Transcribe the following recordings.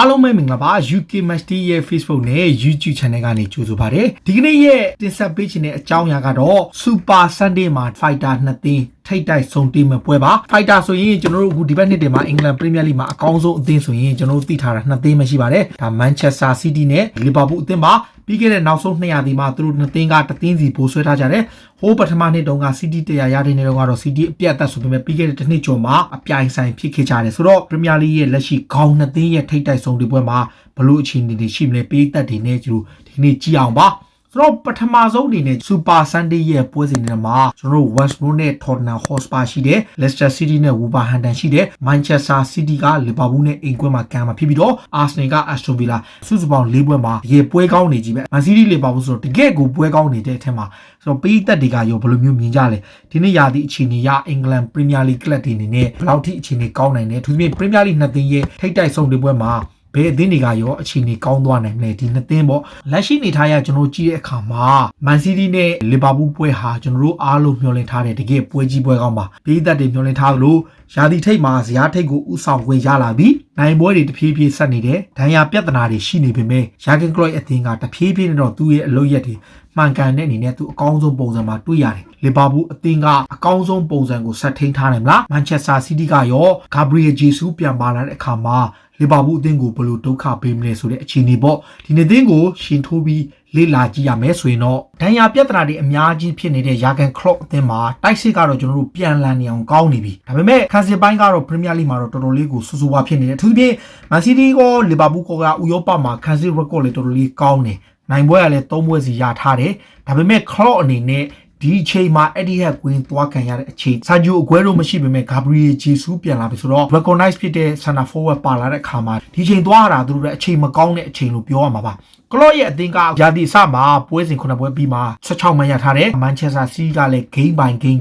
အားလုံးပဲမင်္ဂလာပါ UK Matchday ရဲ့ Facebook နဲ့ YouTube Channel ကနေကြိုဆိုပါရစေဒီကနေ့ရဲ့တင်ဆက်ပေးခြင်းတဲ့အကြောင်းအရာကတော့ Super Sunday မှာ Fighter 2သင်းထိတ်တိုက်ဆုံးတီးမဲ့ပွဲပါ Fighter ဆိုရင်ကျွန်တော်တို့အခုဒီဘက်နှစ်တည်းမှာ England Premier League မှာအကောင်းဆုံးအသင်းဆိုရင်ကျွန်တော်တို့သိထားတာ2သင်းပဲရှိပါတယ်ဒါ Manchester City နဲ့ Liverpool အသင်းပါပြီးခဲ့တဲ့နောက်ဆုံး200ဒီမှာသူတို့2သင်းကတသင်းစီပိုဆွဲထားကြတယ်ဟိုးပထမနှစ်တုန်းက City 100ရတဲ့နေ့တုန်းကတော့ City အပြတ်အသတ်ဆိုပေမဲ့ပြီးခဲ့တဲ့တစ်နှစ်ကျော်မှာအပြိုင်ဆိုင်ဖြစ်ခဲ့ကြတယ်ဆိုတော့ Premier League ရဲ့လက်ရှိခေါင်း2သင်းရဲ့ထိတ်တိုက်ဆုံးတီးပွဲမှာဘလို့အခြေအနေတွေရှိမလဲပေးသက်တွေနဲ့ကျလို့ဒီနေ့ကြည့်အောင်ပါဆိုတော့ပထမဆုံးအနေနဲ့ Super Sunday ရဲ့ပွဲစဉ်တွေမှာကျွန်တော်တို့ West Brom နဲ့ Tottenham Hotspur ရှိတယ် Leicester City နဲ့ Wolverhampton ရှိတယ် Manchester City က Liverpool နဲ့အိမ်ကွင်းမှာကန်မှာဖြစ်ပြီးတော့ Arsenal က Aston Villa စုစုပေါင်း၄ပွဲမှာရေပွဲကောင်းနေကြီးပဲ Man City Liverpool ဆိုတော့တကယ့်ကိုပွဲကောင်းနေတဲ့အထက်မှာဆိုတော့ပေးသက်တွေကရောဘယ်လိုမျိုးမြင်ကြလဲဒီနေ့ရာသီအခြေအနေရ England Premier League ကလပ်တွေအနေနဲ့ဘယ်လောက်ထိအခြေအနေကောင်းနိုင်လဲသူပြင် Premier League 2သင်းရဲ့ထိတ်တိုက်ဆုံးတွေပွဲမှာဘယ်အသင်းတွေကရောအခြေအနေကောင်းသွားနိုင်မလဲဒီနှစ်သင်းပေါ့လက်ရှိနေထားရကျွန်တော်ကြည့်တဲ့အခါမှာ Man City နဲ့ Liverpool ပွဲဟာကျွန်တော်တို့အားလုံးမျှော်လင့်ထားတဲ့တကယ်ပွဲကြီးပွဲကောင်းပါပေးသက်တွေမျှော်လင့်ထားလို့ရာသီထိပ်မှာဇယားထိပ်ကိုဥဆောင်ခွင့်ရလာပြီးနိုင်ပွဲတွေတဖြည်းဖြည်းဆက်နေတယ်ဒဏ်ရာပြဿနာတွေရှိနေပေမဲ့ယာဂင်ကလော့အသင်းကတဖြည်းဖြည်းနဲ့တော့သူ့ရဲ့အလုပ်ရက်တွေမှန်ကန်တဲ့အနေနဲ့သူအကောင်းဆုံးပုံစံမှာတွေ့ရတယ်လီဗာပူးအသင်းကအကောင်းဆုံးပုံစံကိုဆက်ထိန်းထားနိုင်မလားမန်ချက်စတာစီးတီးကရောဂါဘရီယယ်ဂျေဆူးပြန်ပါလာတဲ့အခါမှာလီဗာပူးအသင်းကိုဘယ်လိုဒုက္ခပေးမလဲဆိုတဲ့အခြေအနေပေါ့ဒီနေ့အသင်းကိုရှင်ထိုးပြီးလေ့လာကြည့်ရမယ်ဆိုရင်တော့ဒဏ်ရာပြဿနာတွေအများကြီးဖြစ်နေတဲ့ယာဂန်ကလော့အသင်းမှာတိုက်စစ်ကတော့ကျွန်တော်တို့ပြန်လည်နေအောင်ကောင်းနေပြီဒါပေမဲ့ခန်းစစ်ပိုင်းကတော့ Premier League မှာတော့တော်တော်လေးကိုဆူဆူဝါဖြစ်နေတယ်အထူးသဖြင့် Man City ကိုလီဗာပူးကဥရောပမှာခန်းစစ် record လေးတော်တော်လေးကောင်းနေနိုင်ပွဲကလည်း3ပွဲစီရထားတယ်ဒါပေမဲ့ကလော့အနေနဲ့ဒီအချိန်မှာအဲ့ဒီဟက်ကွင်းသွားခံရတဲ့အချိန်ဆာဂျိုအကွဲတော့မရှိပေမဲ့ဂါဘရီယယ်ဂျေဆူးပြန်လာပြီဆိုတော့ recognize ဖြစ်တဲ့ center forward ပါလာတဲ့အခါမှာဒီချိန်သွားရတာသူတို့လည်းအချိန်မကောင်းတဲ့အချိန်လို့ပြောရမှာပါကလော့ရဲ့အသင်းကရာသီအစမှာပွဲစဉ်9ပွဲပြီးမှ16မှတ်ရထားတယ်မန်ချက်စတာစီးကလည်း game by game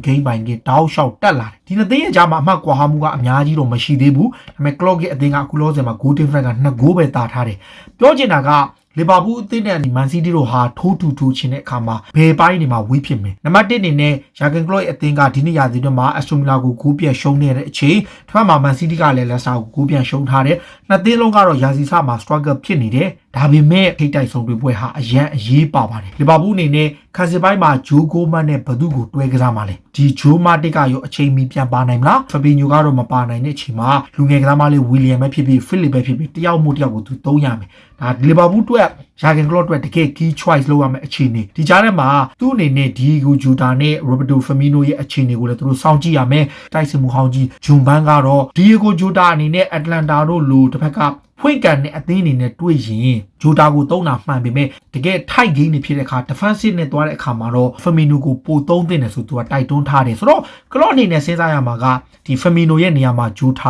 တောက်လျှောက်တက်လာတယ်ဒီနှစ်သင်းရဲ့ကြားမှာအမှတ်ကွာဟမှုကအများကြီးတော့မရှိသေးဘူးဒါပေမဲ့ကလော့ရဲ့အသင်းကအခုလောဆယ်မှာ goal difference က2 goal ပဲတာထားတယ်ပြောချင်တာကလီဗာပူးအသင်းနဲ့မန်စီးတီးတို့ဟာထိုးထူခြင်းတဲ့အခါမှာဘယ်ပိုင်းနေမှာဝေးဖြစ်မယ်နံပါတ်1အနေနဲ့ယာဂန်ကလော့ရဲ့အသင်းကဒီနေ့ရာသီတွင်းမှာအက်စတိုမီလာကိုဂိုးပြန်ရှုံးနေတဲ့အချိန်တစ်ဖက်မှာမန်စီးတီးကလည်းလက်စာကိုဂိုးပြန်ရှုံးထားတယ်နှစ်သင်းလုံးကတော့ရာသီစမှာ struggle ဖြစ်နေတယ်ဒါပေမဲ့ထိတ်တိုက်ဆုံးတွေပွဲဟာအရန်အရေးပါပါတယ်လီဗာပူးအနေနဲ့ခန်းစစ်ပိုင်းမှာဂျိုးဂိုးမတ်နဲ့ဘသူကိုတွဲကစားမှာလဲဒီဂျိုးမတ်တစ်ကရောအချိန်မီပြန်ပါနိုင်မလားဖဘီညိုကတော့မပါနိုင်တဲ့အချိန်မှာလူငယ်ကစားမလေးဝီလီယံပဲဖြစ်ဖြစ်ဖိလစ်ပဲဖြစ်ဖြစ်တယောက်မို့တယောက်ကိုသူသုံးရမယ်ဒါလီဗာပူးအတွက်ယာဂန်ကလော့အတွက်တကယ် key choice လုပ်ရမယ့်အခြေအနေဒီကြားထဲမှာသူ့အနေနဲ့ဒီဂိုဂျူတာနဲ့ရိုဘတ်တိုဖမီနိုရဲ့အခြေအနေကိုလည်းသူတို့စောင့်ကြည့်ရမယ်တိုက်စစ်မှုဟောင်းကြီးဂျွန်ဘန်ကတော့ဒီဂိုဂျူတာအနေနဲ့အတ္တလန်တာတို့လိုတစ်ဖက်ကဖွင့်ကန်တဲ့အသင်းအနေနဲ့တွေ့ရင်ဂျိုတာကိုသုံးတာမှန်ပေမဲ့တကယ်ထိုက်ဂိမ်းနေဖြစ်တဲ့အခါ defensive နဲ့သွားတဲ့အခါမှာတော့ဖမီနိုကိုပိုသုံးသင့်တယ်ဆိုသူကတိုက်တွန်းထားတယ်ဆိုတော့ကလော့အနေနဲ့စဉ်းစားရမှာကဒီဖမီနိုရဲ့နေရာမှာဂျိုတ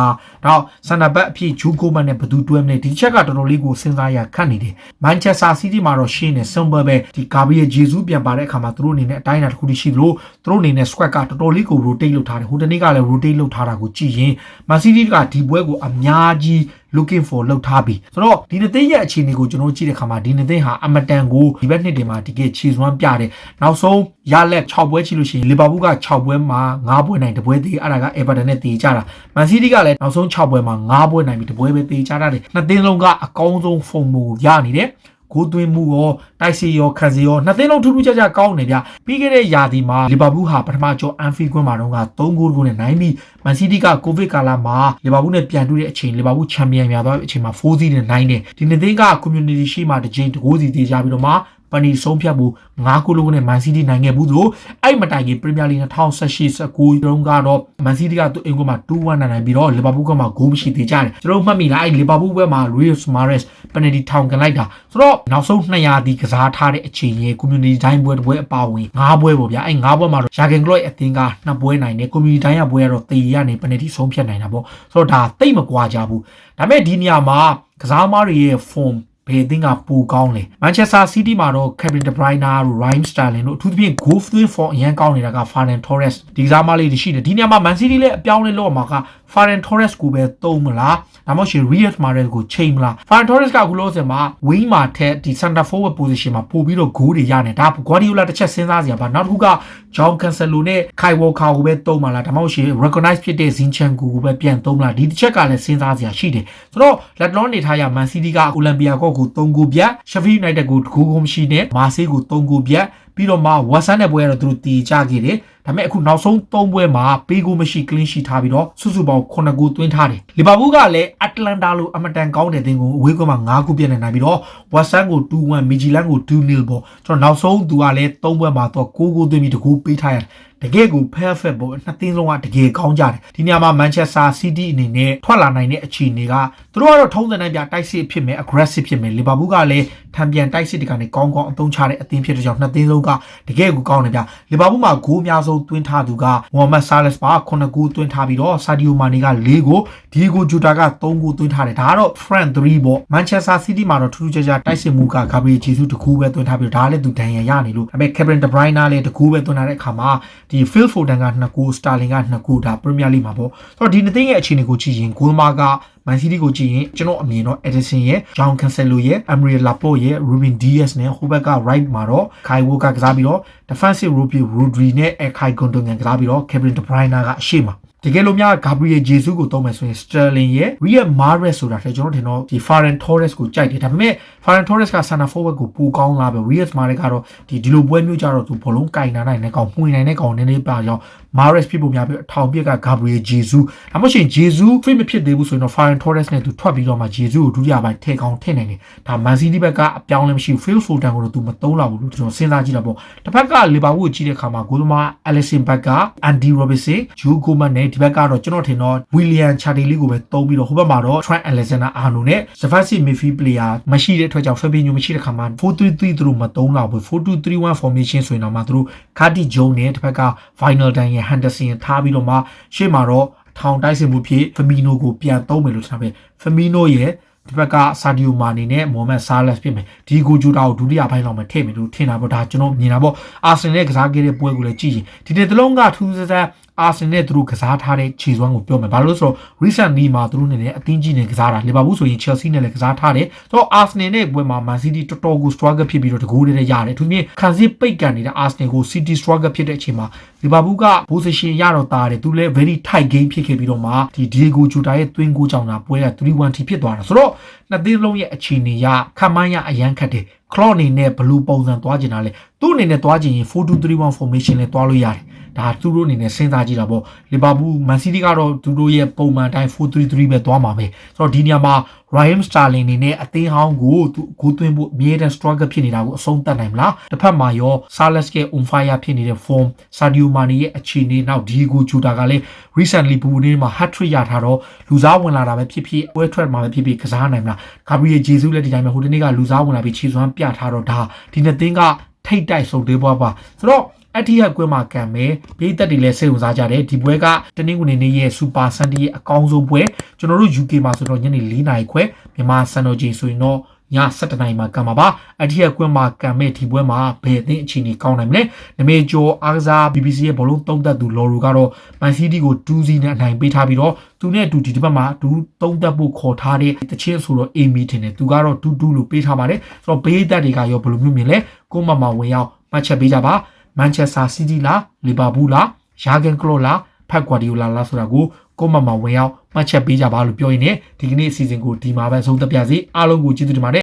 ာတော့စန်နာဘက်အဖြစ်ဂျူကိုမန်နဲ့ဘသူတွဲမလဲဒီချက်ကတော်တော်လေးကိုစဉ်းစားရခက်နေတယ်မန်ချက်စတာစီးတီးမှာတော့ရှင်းနေစမ်ဘာပဲဒီဂါဘရီယယ်ဂျေဆူးပြန်ပါတဲ့အခါမှာသူတို့အနေနဲ့အတိုင်းအတာတစ်ခုတည်းရှိသလိုသူတို့အနေနဲ့ squad ကတော်တော်လေးကို rotate လုပ်ထားတယ်ဟိုတနေ့ကလည်း rotate လုပ်ထားတာကိုကြည့်ရင်မန်စီးတီးကဒီပွဲကိုအများကြီး looking for လောက်ထားပြီဆိုတော့ဒီနှစ်သိန်းရဲ့အခြေအနေကိုကျွန်တော်ကြည့်တဲ့အခါမှာဒီနှစ်သိန်းဟာအမတန်ကိုဒီဘက်နှစ်တင်မှာတကယ်ခြေစွမ်းပြတယ်နောက်ဆုံးရလက်6ပွဲချီလို့ရှိရင်လီဗာပူးက6ပွဲမှာ9ပွဲနိုင်တပွဲသေးအဲ့ဒါကအေဗာတန်နဲ့တေးကြတာမန်စီးတီးကလည်းနောက်ဆုံး6ပွဲမှာ9ပွဲနိုင်ပြီးတပွဲပဲတေးကြတာတယ်နှစ်သိန်းလုံးကအကောင်းဆုံးဖုံမို့ရနေတယ်ဂိုးသွင်းမှုရောတိုက်စီရောခံစီရောနှစ်သိန်းလုံးထူးထူးခြားခြားကောင်းနေဗျပြီးခဲ့တဲ့ရာသီမှာလီဗာပူးဟာပထမကျော်အန်ဖီကွင်းမှာတော့3ဂိုးကိုနဲ့နိုင်ပြီးမန်စီးတီးကကိုဗစ်ကာလမှာလီဗာပူးနဲ့ပြန်တွေ့တဲ့အချိန်လီဗာပူးချန်ပီယံများသွားတဲ့အချိန်မှာ4-0နဲ့နိုင်တယ်ဒီနှစ်သိန်းက community ရှိမှတစ်ချိန်တကိုးစီတေးကြပြီးတော့မှပနီဆုံးဖြတ်မှု9ခုလုံးနဲ့မန်စီးတီးနိုင်ခဲ့ဘူးသူအဲ့မတိုင်ခင်ပရီးမီယာလိ2018-19တုန်းကတော့မန်စီးတီးကသူ့အင်ကွန်းမှာ2-1နိုင်ပြီးတော့လီဗာပူးကမှဂိုးမရှိသေးကြတယ်ကျွန်တော်မှတ်မိလားအဲ့လီဗာပူးဘက်မှာရီယစ်မာရက်စ်ပနယ်တီထောင်ကန်လိုက်တာဆိုတော့နောက်ဆုံး200ဒီကစားထားတဲ့အချိန်ရဲ့ community တိုင်းပွဲတစ်ပွဲအပါဝင်9ပွဲပေါ့ဗျာအဲ့9ပွဲမှာတော့ယာဂန်ကလော့အသင်းက2ပွဲနိုင်တယ် community တိုင်းရပွဲကတော့တေရနေပနယ်တီဆုံးဖြတ်နိုင်တာပေါ့ဆိုတော့ဒါတိတ်မကွာကြဘူးဒါပေမဲ့ဒီနေရာမှာကစားသမားတွေရဲ့ formဘယ်အသင်းကပိုကောင်းလဲမန်ချက်စတာစီးတီးမှာတော့ Kevin De Bruyne တို့ Raheem Sterling တို့အထူးသဖြင့် goal twin form အရန်ကောင်းနေတာက Ferran Torres ဒီကစားမလေးတွေရှိတယ်ဒီနေရာမှာ Man City လည်းအပြောင်းလဲလုပ်မှာက Ferran Torres ကိုပဲသုံးမလားဒါမှမဟုတ် Riyad Mahrez ကိုချိန်မလား Ferran Torres ကအခုလို့ဆိုမှာ wing မှာထက်ဒီ center forward position မှာပို့ပြီးတော့ goal တွေရနေဒါ Guardiola တစ်ချက်စဉ်းစားစရာပါနောက်တစ်ခုက João Cancelo နဲ့ Kyle Walker ကိုပဲသုံးမလားဒါမှမဟုတ် recognize ဖြစ်တဲ့ Zinchenko ကိုပဲပြန်သုံးမလားဒီတစ်ချက်ကလည်းစဉ်းစားစရာရှိတယ်ဆိုတော့ လက်လောနေထားရ Man City က Olympia ကို3 goal ပြတ် Sheffield United ကို2 goal မရှိနဲ့ Marseille ကို3 goal ပြတ်ပြီးတော့မှ West Ham နဲ့ပွဲကတော့သူတို့တီကြခဲ့တယ်ဒါပေမဲ့အခုနောက်ဆုံး3ပွဲမှာပေးကိုမရှိ clean sheet ထားပြီးတော့စုစုပေါင်း9ဂိုးသွင်းထားတယ်လီဗာပူးကလည်း Atlanta လိုအမတန်ကောင်းတဲ့တင်းကိုအဝေးကွင်းမှာ9ဂိုးပြတ်နေနိုင်ပြီးတော့ West Ham ကို 2-1 Midtjylland ကို 2-0 ပေါ့ကျွန်တော်နောက်ဆုံးသူကလည်း3ပွဲမှာတော့9ဂိုးသွင်းပြီးတကူပေးထားရတယ်တကယ်ကို perfect ပေါ့နှစ်သင်းလုံးကတကယ်ကောင်းကြတယ်ဒီနေရာမှာ Manchester City အနေနဲ့ထွက်လာနိုင်တဲ့အခြေအနေကသူတို့ကတော့ထုံးစံတိုင်းပြတိုက်စစ်ဖြစ်မယ် aggressive ဖြစ်မယ်လီဗာပူးကလည်းထံပြန်တိုက်စစ်တကနေကောင်းကောင်းအသုံးချတဲ့အသင်းဖြစ်တဲ့ကြောင့်နှစ်သင်းလုံးကတကယ်ကိုကောင်းတယ်ဗျလီဗာပူးမှာဂိုးအများဆုံးသွင်းထားသူက Mohamed Salah ပါ9ဂိုးသွင်းထားပြီးတော့ Sadio Mane က4ဂိုး Diego Jota က3ဂိုးသွင်းထားတယ်ဒါကတော့ front 3ပေါ့ Manchester City မှာတော့ထူးထူးခြားခြားတိုက်စစ်မှုက Gabriel Jesus တကူပဲသွင်းထားပြီးတော့ဒါလည်းသူဒဏ်ရာရနေလို့ဒါပေမဲ့ Kevin De Bruyne လည်းတကူပဲသွင်းထားတဲ့အခါမှာဒီ Phil Foden က2ဂိုး Sterling က2ဂိုးဒါ Premier League မှာပေါ့ဆိုတော့ဒီနှစ်သင်းရဲ့အခြေအနေကိုကြည့်ရင်ဂိုးသမားကMan City ကိုကြည့်ရင်ကျွန်တော်အမြင်တော့ Edison ရဲ့ João Cancelo ရဲ့ Emre Laporte ရဲ့ Ruben Dias နဲ့ဟိုဘက်က right မှာတော့ Kyle Walker ကစားပြီးတော့ defensive Rodri နဲ့ Ilkay Gundogan ကစားပြီးတော့ Kevin De Bruyne ကအရှိမှာတကယ်လို့များ Gabriel Jesus ကိုသုံးမယ်ဆိုရင် Sterling ရဲ့ Riyad Mahrez ဆိုတာတဲ့ကျွန်တော်ထင်တော့ဒီ Ferran Torres ကိုကြိုက်တယ်ဒါပေမဲ့ Ferran Torres က center forward ကိုပိုကောင်းလာပဲ Riyad Mahrez ကတော့ဒီလိုပွဲမျိုးကြတော့သူဘောလုံးကင်နိုင်တဲ့ကောင်မှုန်နိုင်တဲ့ကောင်နည်းနည်းပါကြောင်း Mahrez ဖြစ်ဖို့များပြီးအထောင်ပြက်က Gabriel Jesus ဒါမှမဟုတ် Jesus fit မဖြစ်သေးဘူးဆိုရင်တော့ Ferran Torres နဲ့သူထွက်ပြီးတော့မှ Jesus ကိုဒုတိယပိုင်းထည့်ကောင်းထည့်နိုင်တယ်ဒါ Man City ဘက်ကအပြောင်းလဲမရှိဘူး Phil Foden ကိုတော့သူမသုံးလောက်ဘူးလို့ကျွန်တော်စဉ်းစားကြည့်တာပေါ့တစ်ဖက်က Liverpool ကိုကြည့်တဲ့အခါမှာဂိုးသမား Alisson ဘက်က Andy Robertson Joe Gomez နဲ့ဒီဘက်ကတော့ကျွန်တော်ထင်တော့ William Charlie ကိုပဲသုံးပြီးတော့ဟိုဘက်မှာတော့ Trent Alexander-Arnold နဲ့ defensive midfield player မရှိတဲ့အတွက်ကြောင့် Fabinho မရှိတဲ့ခါမှာ 4-3-3 သူတို့မသုံးလောက်ဘူး 4-2-3-1 formation ဆိုရင်တော့မှသူတို့ Cardi Jones နဲ့တစ်ဖက်က Final Dan ရဲ့ Henderson ထားပြီးတော့မှရှေ့မှာတော့ထောင်တိုက်စစ်မှုဖြစ် Firmino ကိုပြန်သုံးမယ်လို့ထင်တယ် Firmino ရဲ့ဒီဘက်က Sadio Mane နဲ့ Mohamed Salah ဖြစ်မယ်ဒီကိုဂျိုတာကိုဒုတိယပိုင်းလောက်မှာထည့်မယ်လို့ထင်တာပေါ့ဒါကျွန်တော်မြင်တာပေါ့ Arsenal နဲ့ကစားခဲ့တဲ့ပွဲကိုလည်းကြည့်ရင်ဒီတစ်လုံးကထူးဆန်းArsenal နဲ့သူတို့ကစားထားတဲ့ခြေစွမ်းကိုပြောမယ်ဘာလို့လဲဆိုတော့ recently မှာသူတို့နေနဲ့အသင်းကြီးနဲ့ကစားတာ Liverpool ဆိုရင် Chelsea နဲ့လည်းကစားထားတယ်ဆိုတော့ Arsenal နဲ့ပွဲမှာ Man City တော်တော်ကို struggle ဖြစ်ပြီးတော့တကူတွေနဲ့ရတယ်သူမြင်ခံစစ်ပိတ်ကန်နေတဲ့ Arsenal ကို City struggle ဖြစ်တဲ့အချိန်မှာ Liverpool က position ရတော့တာတယ်သူလည်း very tight game ဖြစ်ခဲ့ပြီးတော့မှဒီ Diego Jota ရဲ့သွင်းကိုကြောင့်တာပွဲက 3-1 ထိဖြစ်သွားတာဆိုတော့နှစ်သင်းလုံးရဲ့အခြေအနေရခန့်မှန်းရအရန်ခတ်တယ် Klopp အနေနဲ့ဘယ်လိုပုံစံသွားကျင်တာလဲသူ့အနေနဲ့သွားကျင်ရင် 4-2-3-1 formation နဲ့သွားလို့ရတယ်ဒါသူတို့အနေနဲ့စဉ်းစားကြည့်တာပေါ့လီဗာပူး Man City ကတော့သူတို့ရဲ့ပုံမှန်တိုင်း 4-3-3 ပဲသွားမှာပဲဆိုတော့ဒီနေရာမှာ Raheem Sterling အနေနဲ့အသင်းဟောင်းကိုသူဂိုးသွင်းဖို့အမြဲတမ်း struggle ဖြစ်နေတာကိုအဆုံးသတ်နိုင်မလားတစ်ဖက်မှာရော Salah ရဲ့ on fire ဖြစ်နေတဲ့ form Sadio Mane ရဲ့အခြေအနေနောက် Diego Jota ကလည်း recently ဘူနေမှာ hat trick ရထားတော့လူစားဝင်လာတာပဲဖြစ်ဖြစ်ပွဲထွက်မှာပဲဖြစ်ဖြစ်ကစားနိုင်မလား Gabriel Jesus လည်းဒီတိုင်းပဲဟိုတနေ့ကလူစားဝင်လာပြီးခြေစွမ်းပြထားတော့ဒါဒီနှစ်သင်းကထိတ်တိုက်ဆုံးသေးပွားပါဆိုတော့အတီးဟက်ကွင်းမှာကံမယ်ပြည်သက်တွေလည်းစိတ်ဝင်စားကြတယ်ဒီပွဲကတနင်္ဂနွေနေ့ရဲ့ Super Sunday ရဲ့အကောင်းဆုံးပွဲကျွန်တော်တို့ UK မှာဆိုတော့ညနေ4နာရီခွဲမြန်မာစံတော်ချိန်ဆိုရင်တော့ည7နာရီမှာကံမှာပါအတီးဟက်ကွင်းမှာကံမဲ့ဒီပွဲမှာဘယ်အသင်းအခြေအနေကောင်းနိုင်မလဲနမေကျော်အားကစား BBC ရဲ့ဘောလုံးသုံးသက်သူလော်ရူကတော့ Man City ကို2-0နဲ့အနိုင်ပေးထားပြီးတော့သူနဲ့အတူဒီတစ်ပတ်မှာသူသုံးသက်ဖို့ခေါ်ထားတဲ့တချင်းဆိုတော့ Amy တင်တယ်သူကတော့2-2လို့ပေးထားပါတယ်ဆိုတော့ဘေးသက်တွေကရောဘယ်လိုမျိုးမြင်လဲကိုမမဝင်ရောက်မှတ်ချက်ပေးကြပါManchester City လား Liverpool လား Jurgen Klopp လား Pep Guardiola လားဆိုတာကိုကိုမမဝင်ရောက်မှတ်ချက်ပေးကြပါလို့ပြောရင်းနဲ့ဒီကနေ့အစီအစဉ်ကိုဒီမှာပဲဆုံးသက်ပြစီအားလုံးကိုကျေးဇူးတင်ပါတယ်